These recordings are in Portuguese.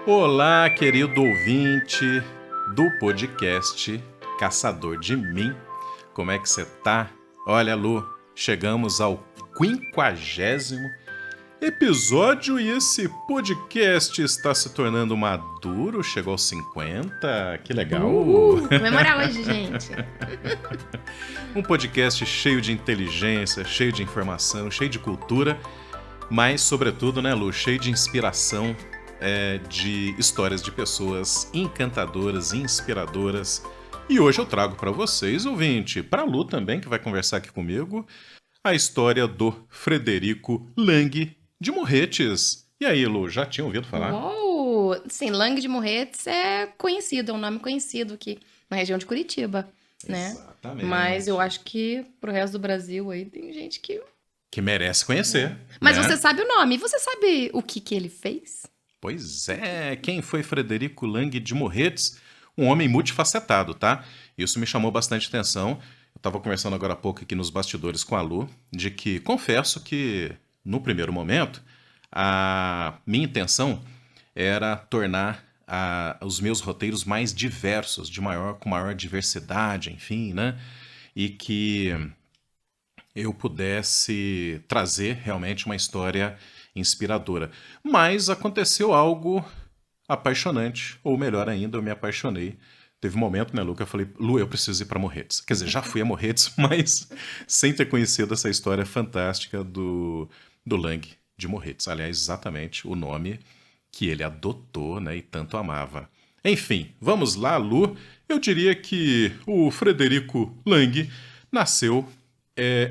Olá, querido ouvinte do podcast Caçador de Mim. Como é que você tá? Olha, Lu, chegamos ao 50º episódio e esse podcast está se tornando maduro. Chegou aos 50, que legal! Comemorar hoje, gente. Um podcast cheio de inteligência, cheio de informação, cheio de cultura, mas, sobretudo, né, Lu, cheio de inspiração, de histórias de pessoas encantadoras, inspiradoras. E hoje eu trago para vocês, ouvinte, para a Lu também, que vai conversar aqui comigo, a história do Frederico Lang de Morretes. E aí, Lu, já tinha ouvido falar? Uou! Sim, Lang de Morretes é conhecido, é um nome conhecido aqui na região de Curitiba, né? Exatamente. Mas eu acho que pro resto do Brasil aí tem gente que merece conhecer. Mas né? você sabe o nome, você sabe o que ele fez? Pois é, quem foi Frederico Lang de Morretes? Um homem multifacetado, tá? Isso me chamou bastante atenção. Eu estava conversando agora há pouco aqui nos bastidores com a Lu, de que confesso que, no primeiro momento, a minha intenção era tornar os meus roteiros mais diversos, com maior diversidade, enfim, né? E que eu pudesse trazer realmente uma história inspiradora. Mas aconteceu algo apaixonante, ou melhor ainda, eu me apaixonei. Teve um momento, né, Lu, que eu falei, Lu, eu preciso ir para Morretes. Quer dizer, já fui a Morretes, mas sem ter conhecido essa história fantástica do Lang de Morretes. Aliás, exatamente o nome que ele adotou, né, e tanto amava. Enfim, vamos lá, Lu. Eu diria que o Frederico Lang nasceu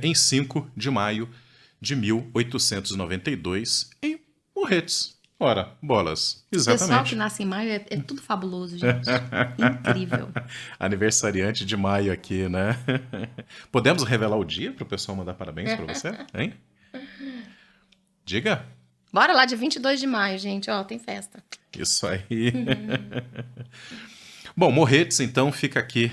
em 5 de maio de 1892 em Morretes. Ora, bolas. Exatamente. O pessoal que nasce em maio é tudo fabuloso, gente. Incrível. Aniversariante de maio aqui, né? Podemos revelar o dia para o pessoal mandar parabéns para você? Hein? Diga. Bora lá, dia 22 de maio, gente. Ó, tem festa. Isso aí. Bom, Morretes, então, fica aqui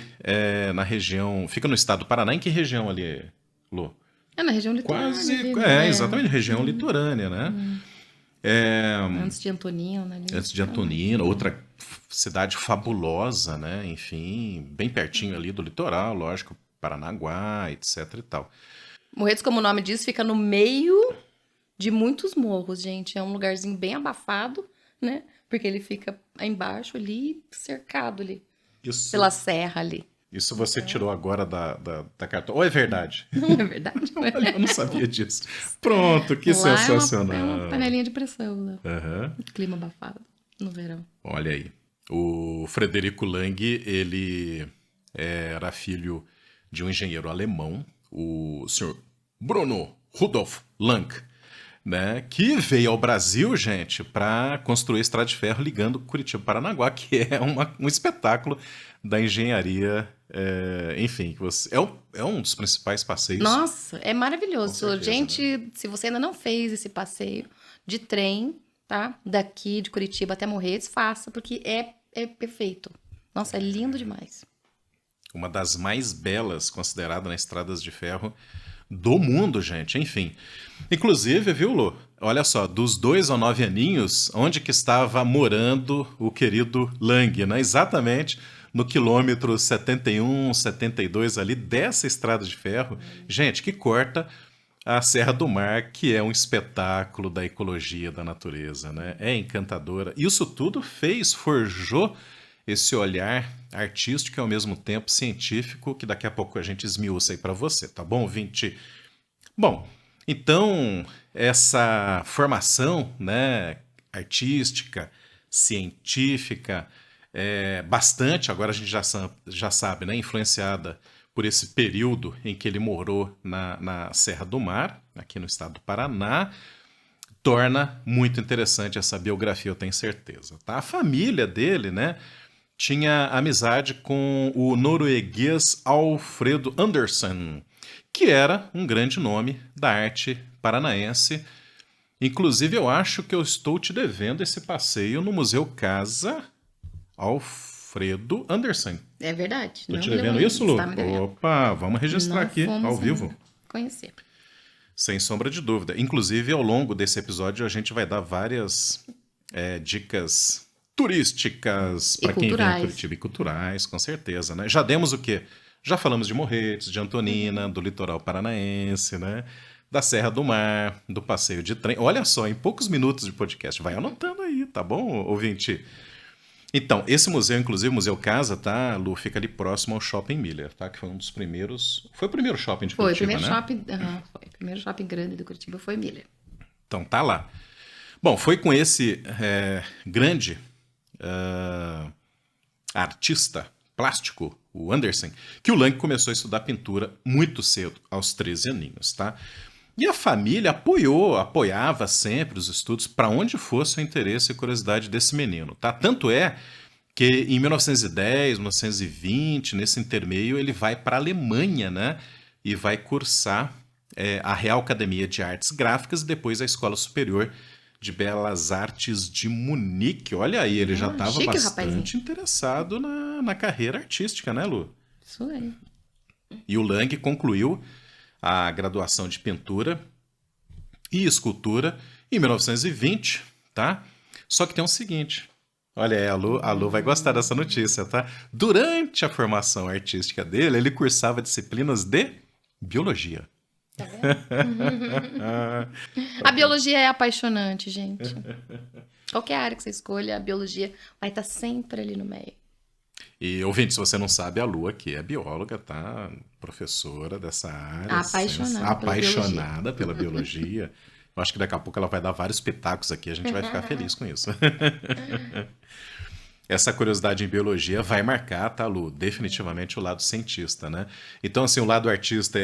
na região... Fica no estado do Paraná. Em que região ali, Lu? É na região litorânea. Quase... ali, né? exatamente. Região litorânea, né? Antes de Antonina. Ali. Antes de Antonina, outra cidade fabulosa, né? Enfim, bem pertinho ali do litoral, lógico, Paranaguá, etc e tal. Morretes, como o nome diz, fica no meio de muitos morros, gente. É um lugarzinho bem abafado, né? Porque ele fica aí embaixo ali, cercado ali, pela serra ali. Isso você tirou agora da carta. Ou é verdade? Não é verdade? Olha, eu não sabia disso. Pronto, que Lá sensacional. É uma panelinha de pressão, né? Uhum. Clima abafado no verão. Olha aí. O Frederico Lang, ele era filho de um engenheiro alemão, o senhor Bruno Rudolf Lang, né, que veio ao Brasil, gente, para construir a estrada de ferro ligando Curitiba e Paranaguá, que é um espetáculo da engenharia, enfim, é um dos principais passeios. Nossa, é maravilhoso. Gente, né? Se você ainda não fez esse passeio de trem, tá? Daqui de Curitiba até Morretes, faça, porque é perfeito. Nossa, é lindo demais. Uma das mais belas considerada nas estradas de ferro do mundo, gente, enfim. Inclusive, viu, Lu? Olha só, dos 2 aos 9 aninhos, onde que estava morando o querido Lang, né? Exatamente no quilômetro 71, 72 ali dessa estrada de ferro, gente, que corta a Serra do Mar, que é um espetáculo da ecologia, da natureza, né? É encantadora. Isso tudo forjou esse olhar artístico e ao mesmo tempo científico, que daqui a pouco a gente esmiuça aí para você, tá bom, ouvinte? Bom, então essa formação, né, artística, científica, bastante, agora a gente já sabe, né, influenciada por esse período em que ele morou na Serra do Mar, aqui no estado do Paraná, torna muito interessante essa biografia, eu tenho certeza. Tá? A família dele, né, tinha amizade com o norueguês Alfredo Andersen, que era um grande nome da arte paranaense. Inclusive, eu acho que eu estou te devendo esse passeio no Museu Casa Alfredo Andersen. É verdade. Estou te devendo isso, Lu? Opa, vamos registrar aqui, ao vivo. Conhecer. Sem sombra de dúvida. Inclusive, ao longo desse episódio, a gente vai dar várias dicas turísticas para quem vem a Curitiba e culturais, com certeza, né? Já demos o quê? Já falamos de Morretes, de Antonina, do litoral paranaense, né? Da Serra do Mar, do passeio de trem. Olha só, em poucos minutos de podcast. Vai anotando aí, tá bom, ouvinte? Então, esse museu, inclusive, o Museu Casa, tá, Lu, fica ali próximo ao Shopping Miller, tá? Que foi um dos primeiros... Foi o primeiro shopping de Curitiba, né? Foi o primeiro shopping grande do Curitiba, foi Miller. Então, tá lá. Bom, foi com esse grande artista plástico, o Andersen, que o Lang começou a estudar pintura muito cedo, aos 13 aninhos, tá? E a família apoiava sempre os estudos para onde fosse o interesse e curiosidade desse menino, tá? Tanto é que em 1910, 1920, nesse intermeio, ele vai para a Alemanha, né? E vai cursar a Real Academia de Artes Gráficas e depois a Escola Superior de Belas Artes de Munique. Olha aí, ele já estava bastante interessado na carreira artística, né, Lu? Isso aí. E o Lang concluiu a graduação de pintura e escultura em 1920, tá? Só que tem o seguinte, olha aí, a Lu vai gostar dessa notícia, tá? Durante a formação artística dele, ele cursava disciplinas de biologia. Tá vendo? A biologia é apaixonante, gente. Qualquer área que você escolha, a biologia vai estar sempre ali no meio. E, ouvinte, se você não sabe, a Lu aqui é bióloga, tá? Professora dessa área. Apaixonada pela biologia. Eu acho que daqui a pouco ela vai dar vários pitacos aqui, a gente vai ficar feliz com isso. Essa curiosidade em biologia vai marcar, tá, Lu? Definitivamente o lado cientista, né? Então, assim, o lado artista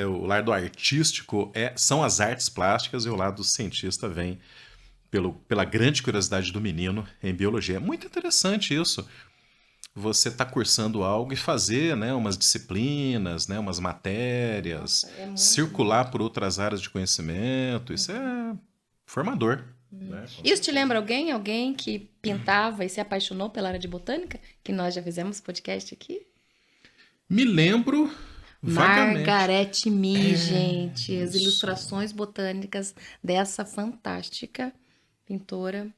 o lado artístico são as artes plásticas e o lado cientista vem pela grande curiosidade do menino em biologia. É muito interessante isso. Você tá cursando algo e fazer, né, umas disciplinas, né, umas matérias, circular por outras áreas de conhecimento. Isso é formador. Né? Isso te lembra alguém que pintava e se apaixonou pela área de botânica? Que nós já fizemos podcast aqui? Me lembro vagamente. Margaret Mee, gente. As ilustrações botânicas dessa fantástica pintora.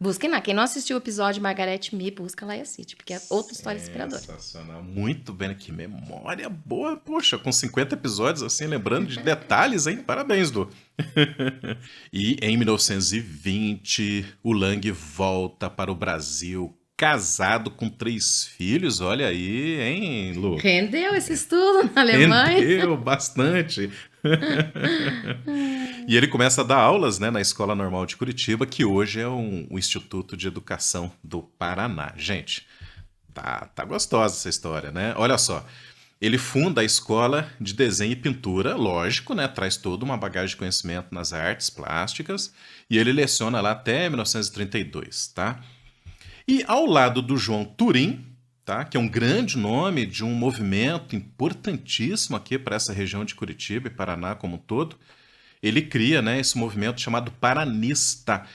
Busquem lá. Quem não assistiu o episódio Margaret Mee, busca lá e assiste, porque é outra história inspiradora. Sensacional. Muito bem. Que memória boa. Poxa, com 50 episódios, assim, lembrando de detalhes, hein? Parabéns, Du. E em 1920, o Lang volta para o Brasil, casado com 3 filhos. Olha aí, hein, Lu? Rendeu esse estudo na Alemanha? Rendeu bastante. E ele começa a dar aulas, né, na Escola Normal de Curitiba, que hoje é um Instituto de Educação do Paraná. Gente, tá gostosa essa história, né? Olha só, ele funda a Escola de Desenho e Pintura, lógico, né? Traz toda uma bagagem de conhecimento nas artes plásticas, e ele leciona lá até 1932, tá? E ao lado do João Turim, tá? Que é um grande nome de um movimento importantíssimo aqui para essa região de Curitiba e Paraná como um todo, ele cria, né, esse movimento chamado Paranista,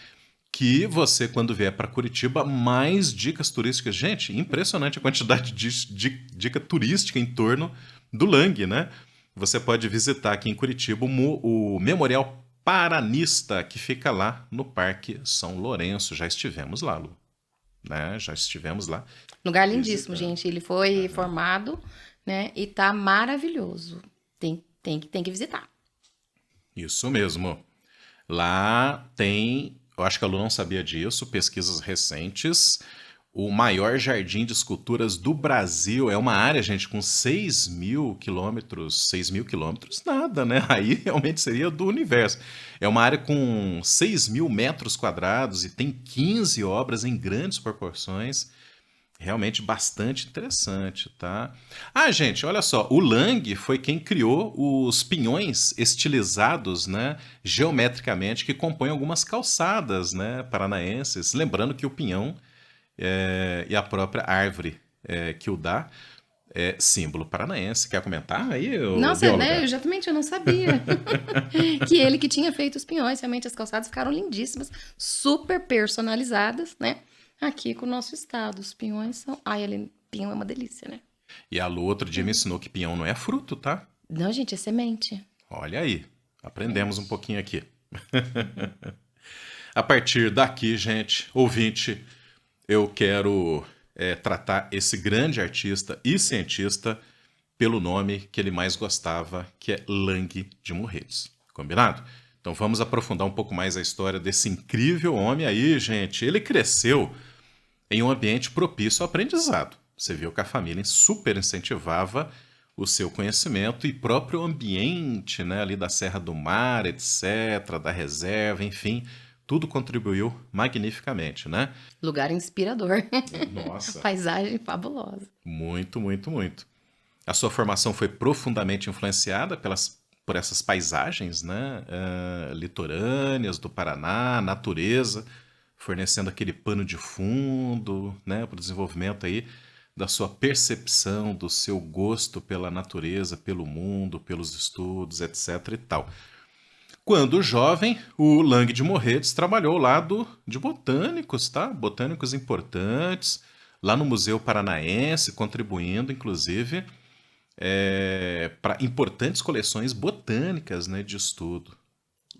que você, quando vier para Curitiba, mais dicas turísticas. Gente, impressionante a quantidade de dica turística em torno do Lang, né? Você pode visitar aqui em Curitiba o Memorial Paranista, que fica lá no Parque São Lourenço. Já estivemos lá, Lu. Né? Já estivemos lá. Lugar lindíssimo, gente. Ele foi formado, né? E tá maravilhoso. Tem que visitar. Isso mesmo. Lá tem, eu acho que a Lu não sabia disso, pesquisas recentes, o maior jardim de esculturas do Brasil. É uma área, gente, com 6 mil quilômetros. 6 mil quilômetros, nada, né? Aí realmente seria do universo. É uma área com 6 mil metros quadrados e tem 15 obras em grandes proporções. Realmente bastante interessante, tá? Ah, gente, olha só, o Lang foi quem criou os pinhões estilizados, né, geometricamente, que compõem algumas calçadas, né, paranaenses. Lembrando que o pinhão e a própria árvore que o dá é símbolo paranaense. Quer comentar aí, Nossa, né, exatamente, eu não sabia. Que ele que tinha feito os pinhões, realmente as calçadas ficaram lindíssimas, super personalizadas, né? Aqui com o nosso estado, os pinhões são... pinhão é uma delícia, né? E a Lu outro dia me ensinou que pinhão não é fruto, tá? Não, gente, é semente. Olha aí, aprendemos um pouquinho aqui. A partir daqui, gente, ouvinte, eu quero tratar esse grande artista e cientista pelo nome que ele mais gostava, que é Lang de Morretes. Combinado? Então vamos aprofundar um pouco mais a história desse incrível homem aí, gente. Ele cresceu em um ambiente propício ao aprendizado. Você viu que a família super incentivava o seu conhecimento e próprio ambiente, né, ali da Serra do Mar, etc., da reserva, enfim, tudo contribuiu magnificamente, né? Lugar inspirador. Nossa. Paisagem fabulosa. Muito, muito, muito. A sua formação foi profundamente influenciada por essas paisagens, né, litorâneas do Paraná, natureza, fornecendo aquele pano de fundo, né, para o desenvolvimento aí da sua percepção, do seu gosto pela natureza, pelo mundo, pelos estudos, etc. e tal. Quando jovem, o Lang de Morretes trabalhou ao lado de botânicos, tá? Botânicos importantes, lá no Museu Paranaense, contribuindo, inclusive, para importantes coleções botânicas, né, de estudo.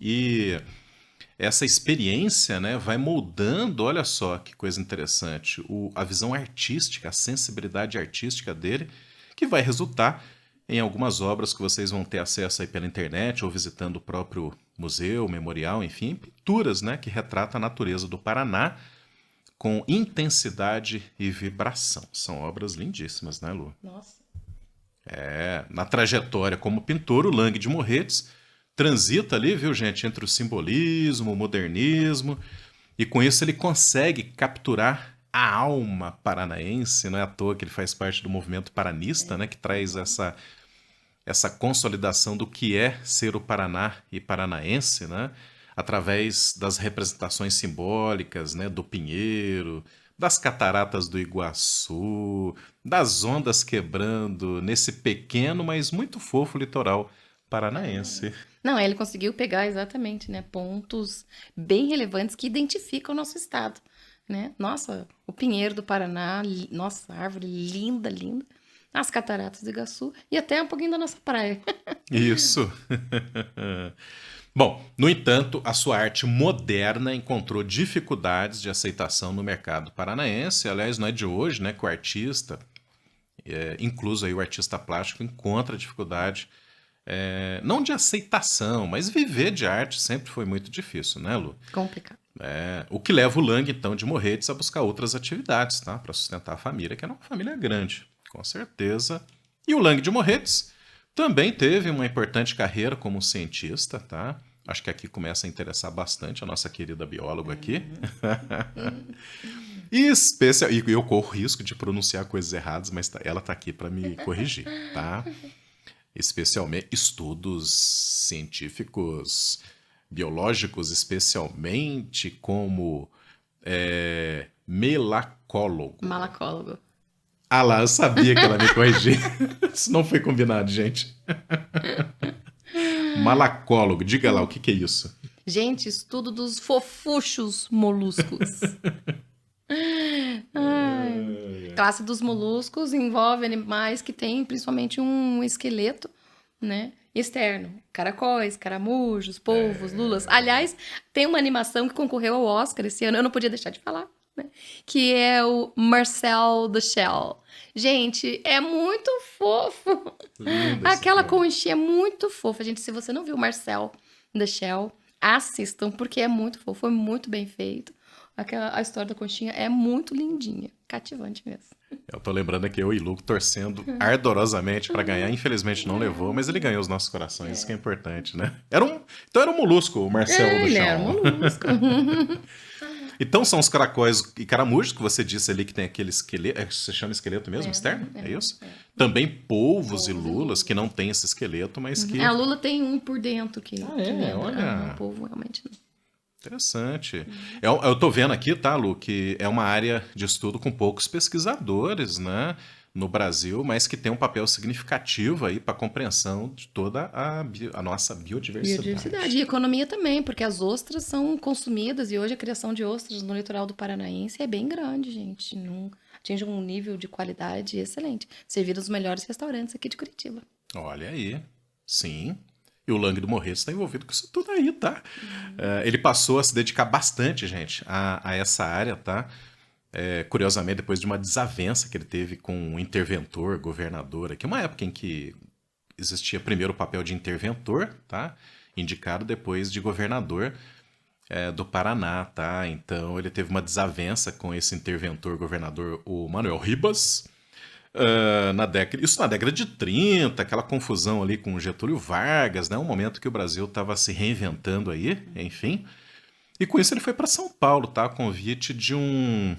E essa experiência, né, vai moldando, olha só que coisa interessante, a visão artística, a sensibilidade artística dele, que vai resultar em algumas obras que vocês vão ter acesso aí pela internet ou visitando o próprio museu, memorial, enfim, pinturas, né, que retratam a natureza do Paraná com intensidade e vibração. São obras lindíssimas, né, Lu? Nossa. Na trajetória como pintor, o Lang de Morretes transita ali, viu, gente, entre o simbolismo, o modernismo, e com isso ele consegue capturar a alma paranaense, não é à toa que ele faz parte do movimento paranista, né, que traz essa consolidação do que é ser o Paraná e paranaense, né, através das representações simbólicas, né, do Pinheiro, das cataratas do Iguaçu, das ondas quebrando nesse pequeno, mas muito fofo litoral paranaense. Não, ele conseguiu pegar exatamente, né, pontos bem relevantes que identificam o nosso estado, né? Nossa, o Pinheiro do Paraná, nossa, árvore linda, linda. As cataratas do Iguaçu e até um pouquinho da nossa praia. Isso. Bom, no entanto, a sua arte moderna encontrou dificuldades de aceitação no mercado paranaense. Aliás, não é de hoje, né, que o artista, incluso aí o artista plástico, encontra dificuldade, não de aceitação, mas viver de arte sempre foi muito difícil, né, Lu? Complicado. O que leva o Lang, então, de Morretes a buscar outras atividades, tá? Para sustentar a família, que era uma família grande, com certeza. E o Lang de Morretes também teve uma importante carreira como cientista, tá? Acho que aqui começa a interessar bastante a nossa querida bióloga aqui. E eu corro risco de pronunciar coisas erradas, mas ela tá aqui para me corrigir, tá? Especialmente estudos científicos, biológicos, especialmente como melacólogo. Malacólogo. Ah lá, eu sabia que ela me corrigia. Isso não foi combinado, gente. Malacólogo, diga lá, o que é isso? Gente, estudo dos fofuchos moluscos. Classe dos moluscos envolve animais que têm principalmente um esqueleto, né, externo. Caracóis, caramujos, polvos, lulas. Aliás, tem uma animação que concorreu ao Oscar esse ano, eu não podia deixar de falar, né, que é o Marcel the Shell. Gente, é muito fofo. Aquela conchinha é muito fofa. Gente, se você não viu Marcel the Shell, assistam, porque é muito fofo, foi muito bem feito. A história da conchinha é muito lindinha, cativante mesmo. Eu tô lembrando aqui eu e Luke torcendo ardorosamente para ganhar. Infelizmente não levou, mas ele ganhou os nossos corações, isso que é importante, né? Então era um molusco, o Marcel do Ele chão. era um molusco. Então são os caracóis e caramujos que você disse ali que tem aquele esqueleto, você chama esqueleto mesmo, externo? É isso? Também polvos e lulas que não tem esse esqueleto, mas que... A lula tem um por dentro que lembra. Olha. O polvo realmente não. Interessante. Eu tô vendo aqui, tá, Lu, que é uma área de estudo com poucos pesquisadores, né, no Brasil, mas que tem um papel significativo aí para a compreensão de toda a nossa biodiversidade. E economia também, porque as ostras são consumidas e hoje a criação de ostras no litoral do Paranaense é bem grande, gente. Atinge um nível de qualidade excelente. Servido nos melhores restaurantes aqui de Curitiba. Olha aí. Sim. E o Lang de Morretes está envolvido com isso tudo aí, tá? Ele passou a se dedicar bastante, gente, a essa área, tá? Curiosamente, depois de uma desavença que ele teve com um interventor, governador, aqui, uma época em que existia primeiro o papel de interventor, tá? Indicado depois de governador do Paraná, tá? Então ele teve uma desavença com esse interventor governador, o Manuel Ribas, isso na década de 30, aquela confusão ali com Getúlio Vargas, né? Um momento que o Brasil estava se reinventando aí, enfim. E com isso ele foi para São Paulo, tá? A convite de um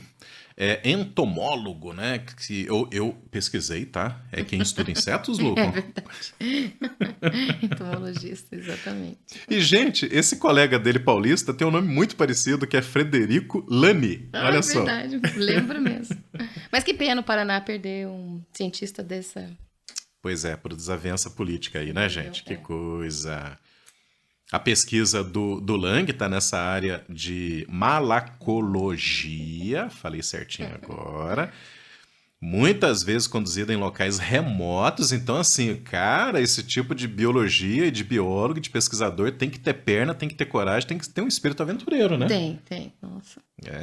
entomólogo, né? Que eu pesquisei, tá? É quem estuda insetos, Lu? É verdade. Entomologista, exatamente. E, gente, esse colega dele paulista tem um nome muito parecido, que é Frederico Lani. Olha só. É verdade, lembra mesmo. Mas que pena o Paraná perder um cientista dessa... Pois é, por desavença política aí, né, gente? Que coisa... A pesquisa do Lang está nessa área de malacologia, falei certinho agora, muitas vezes conduzida em locais remotos. Então, assim, cara, esse tipo de biologia e de biólogo, de pesquisador, tem que ter perna, tem que ter coragem, tem que ter um espírito aventureiro, né? Tem, nossa.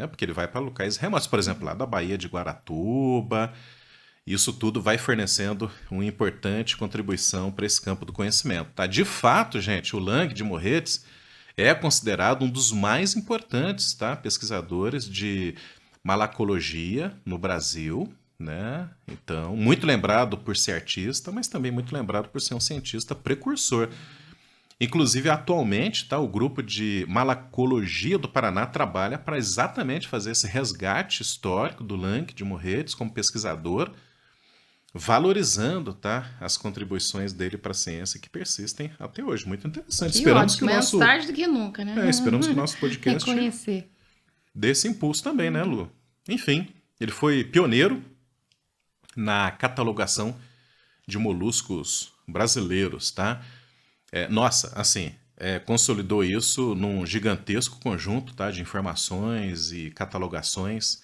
Porque ele vai para locais remotos, por exemplo, lá da Baía de Guaratuba. Isso tudo vai fornecendo uma importante contribuição para esse campo do conhecimento. Tá? De fato, gente, o Lang de Morretes é considerado um dos mais importantes, tá, pesquisadores de malacologia no Brasil, né? Então, muito lembrado por ser artista, mas também muito lembrado por ser um cientista precursor. Inclusive, atualmente, tá, o grupo de malacologia do Paraná trabalha para exatamente fazer esse resgate histórico do Lang de Morretes como pesquisador, valorizando, tá, as contribuições dele para a ciência que persistem até hoje. Muito interessante. Que Esperamos ótimo, que o nosso... mais tarde do que nunca, né? Esperamos que o nosso podcast reconhecer dê esse impulso também, né, Lu? Enfim, ele foi pioneiro na catalogação de moluscos brasileiros, tá? Nossa, assim, consolidou isso num gigantesco conjunto, tá, de informações e catalogações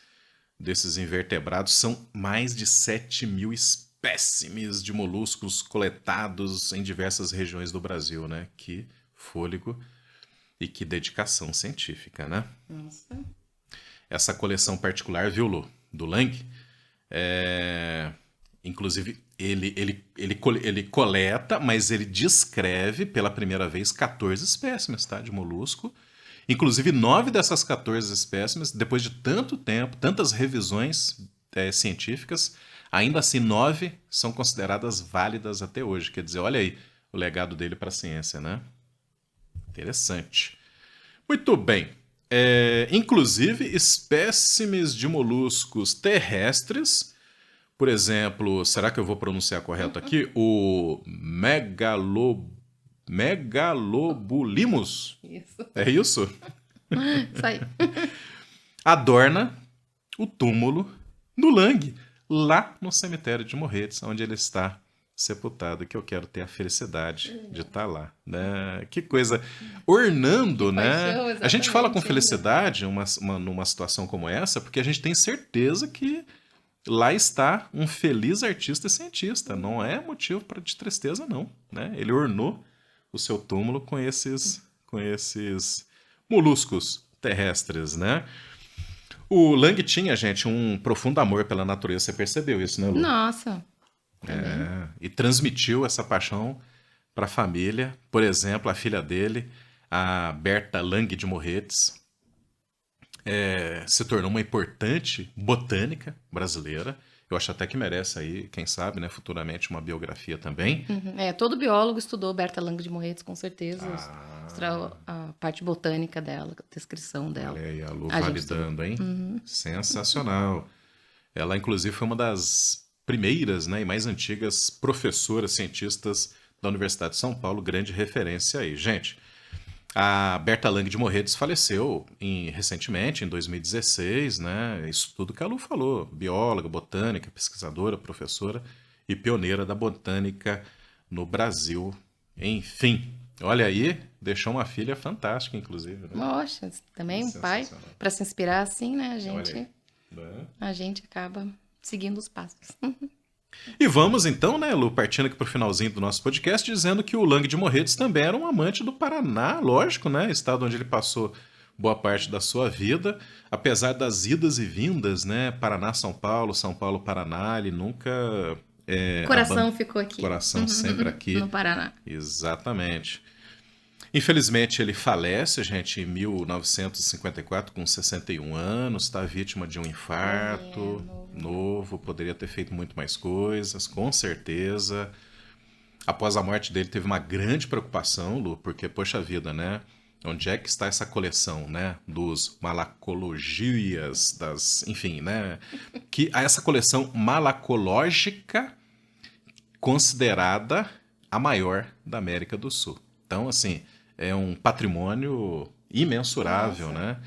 desses invertebrados. São mais de 7.000 espécimes de moluscos coletados em diversas regiões do Brasil, né? Que fôlego e que dedicação científica, né? Nossa. Essa coleção particular, viu, Lu, do Lang, inclusive ele coleta, mas ele descreve pela primeira vez 14 espécimes, tá, de molusco. Inclusive, 9 dessas 14 espécimes, depois de tanto tempo, tantas revisões científicas, ainda assim 9 são consideradas válidas até hoje. Quer dizer, olha aí o legado dele para a ciência, né? Interessante. Muito bem. Inclusive, espécimes de moluscos terrestres, por exemplo, será que eu vou pronunciar correto aqui? O Megalobulimus. Isso. É isso? Isso aí. Adorna o túmulo do Lang, lá no cemitério de Morretes, onde ele está sepultado, que eu quero ter a felicidade de estar lá, né? Que coisa, ornando, que né? Paixão, a gente fala com felicidade numa situação como essa, porque a gente tem certeza que lá está um feliz artista e cientista, não é motivo de tristeza, não, né? Ele ornou o seu túmulo com esses moluscos terrestres, né? O Lang tinha, gente, um profundo amor pela natureza, você percebeu isso, né, Lu? Nossa. E transmitiu essa paixão para a família. Por exemplo, a filha dele, a Berta Lang de Morretes, se tornou uma importante botânica brasileira. Eu acho até que merece aí, quem sabe, né, futuramente uma biografia também. Todo biólogo estudou Berta Lang de Morretes, com certeza. A parte botânica dela, a descrição dela. Olha aí, a Lu validando, hein? Sensacional. Ela, inclusive, foi uma das primeiras, né, e mais antigas professoras cientistas da Universidade de São Paulo, grande referência aí. Gente, a Berta Lang de Morretes faleceu recentemente, em 2016, né? Isso tudo que a Lu falou. Bióloga, botânica, pesquisadora, professora e pioneira da botânica no Brasil. Enfim, olha aí, deixou uma filha fantástica, inclusive. Né? Poxa, também um pai, para se inspirar assim, né? A gente acaba seguindo os passos. E vamos então, né, Lu, partindo aqui para o finalzinho do nosso podcast, dizendo que o Lang de Morretes também era um amante do Paraná, lógico, né, estado onde ele passou boa parte da sua vida, apesar das idas e vindas, né, Paraná-São Paulo, São Paulo-Paraná, ele nunca... Coração ficou aqui. Coração sempre aqui. No Paraná. Exatamente. Infelizmente, ele falece, gente, em 1954, com 61 anos, está vítima de um infarto, novo, poderia ter feito muito mais coisas, com certeza. Após a morte dele, teve uma grande preocupação, Lu, porque, poxa vida, né? Onde é que está essa coleção, né? Dos malacologias, enfim, né? Que essa coleção malacológica considerada a maior da América do Sul. Então, assim, é um patrimônio imensurável, né?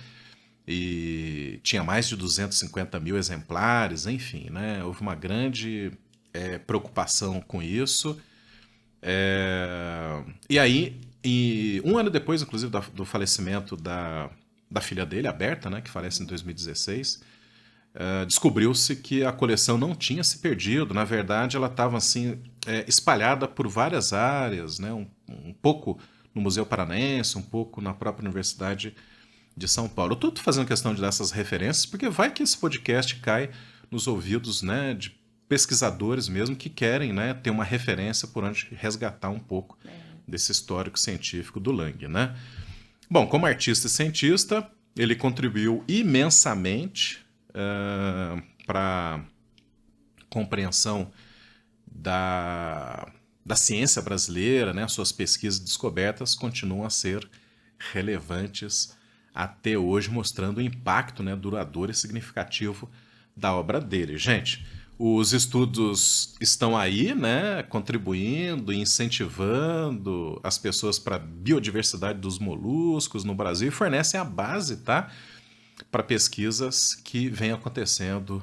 E tinha mais de 250 mil exemplares, enfim, né? Houve uma grande preocupação com isso. E aí, um ano depois, inclusive, do falecimento da filha dele, a Berta, né? Que falece em 2016, descobriu-se que a coleção não tinha se perdido. Na verdade, ela estava assim, espalhada por várias áreas, né? Um pouco no Museu Paranaense, um pouco na própria Universidade de São Paulo. Eu estou fazendo questão de dar essas referências porque vai que esse podcast cai nos ouvidos, né, de pesquisadores mesmo que querem, né, ter uma referência por onde resgatar um pouco desse histórico científico do Lang, né? Bom, como artista e cientista, ele contribuiu imensamente para a compreensão da ciência brasileira, né? Suas pesquisas e descobertas continuam a ser relevantes até hoje, mostrando o impacto, né, duradouro e significativo da obra dele. Gente, os estudos estão aí, né, contribuindo, incentivando as pessoas para a biodiversidade dos moluscos no Brasil e fornecem a base, tá, para pesquisas que vêm acontecendo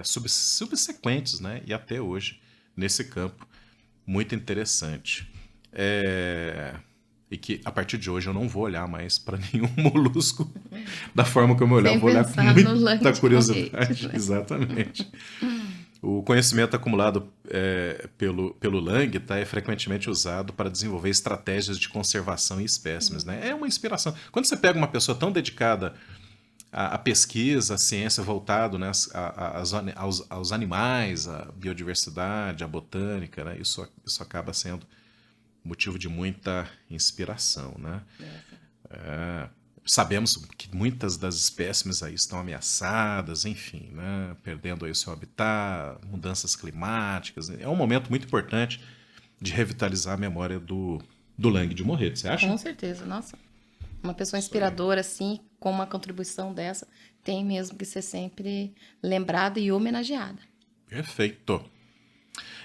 subsequentes, né, e até hoje nesse campo. Muito interessante. E que a partir de hoje eu não vou olhar mais para nenhum molusco da forma como eu olhava, vou olhar com muita curiosidade. Exatamente. O conhecimento acumulado pelo Lang, tá, é frequentemente usado para desenvolver estratégias de conservação em espécimes, né? É uma inspiração. Quando você pega uma pessoa tão dedicada à pesquisa, à ciência voltado, né, aos animais, à biodiversidade, à botânica, né, isso acaba sendo motivo de muita inspiração, né? Sabemos que muitas das espécimes aí estão ameaçadas, enfim, né, perdendo aí o seu habitat, mudanças climáticas. É um momento muito importante de revitalizar a memória do Lang de Morretes, você acha? Com certeza, nossa. Uma pessoa inspiradora, assim, com uma contribuição dessa, tem mesmo que ser sempre lembrada e homenageada. Perfeito.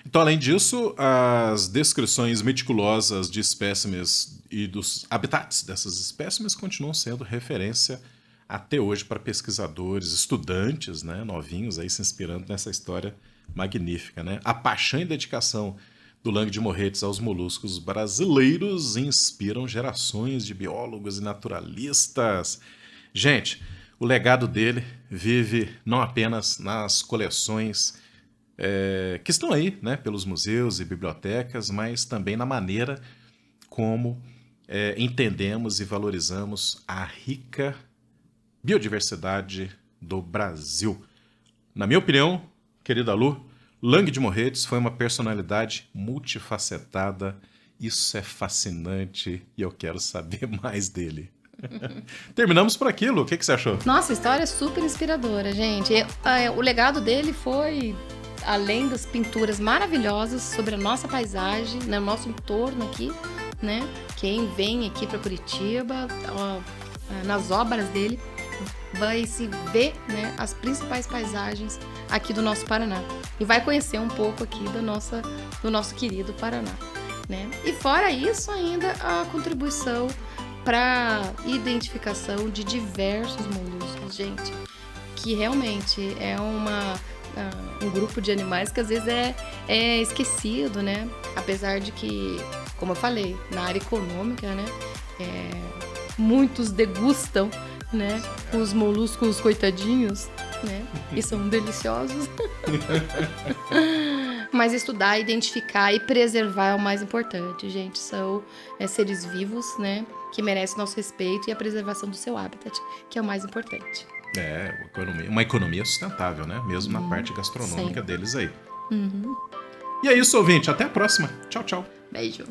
Então, além disso, as descrições meticulosas de espécimes e dos habitats dessas espécimes continuam sendo referência até hoje para pesquisadores, estudantes, né, novinhos aí se inspirando nessa história magnífica, né? A paixão e dedicação do Lang de Morretes aos moluscos brasileiros inspiram gerações de biólogos e naturalistas. Gente, o legado dele vive não apenas nas coleções que estão aí, né, pelos museus e bibliotecas, mas também na maneira como entendemos e valorizamos a rica biodiversidade do Brasil. Na minha opinião, querida Lu, Lang de Morretes foi uma personalidade multifacetada. Isso é fascinante e eu quero saber mais dele. Terminamos por aquilo. O que você achou? Nossa, a história é super inspiradora, gente. O legado dele foi, além das pinturas maravilhosas sobre a nossa paisagem, né, o nosso entorno aqui, né? Quem vem aqui para Curitiba, nas obras dele, vai se ver, né, as principais paisagens aqui do nosso Paraná. E vai conhecer um pouco aqui do nosso querido Paraná, né? E fora isso, ainda a contribuição para identificação de diversos moluscos, gente, que realmente é um grupo de animais que às vezes é esquecido, né? Apesar de que, como eu falei, na área econômica, né, muitos degustam, né, os moluscos coitadinhos, né, e são deliciosos. Mas estudar, identificar e preservar é o mais importante, gente. São seres vivos, né? Que merecem nosso respeito e a preservação do seu habitat, que é o mais importante. Uma economia sustentável, né? Mesmo na parte gastronômica deles aí. E é isso, ouvinte. Até a próxima. Tchau, tchau. Beijo.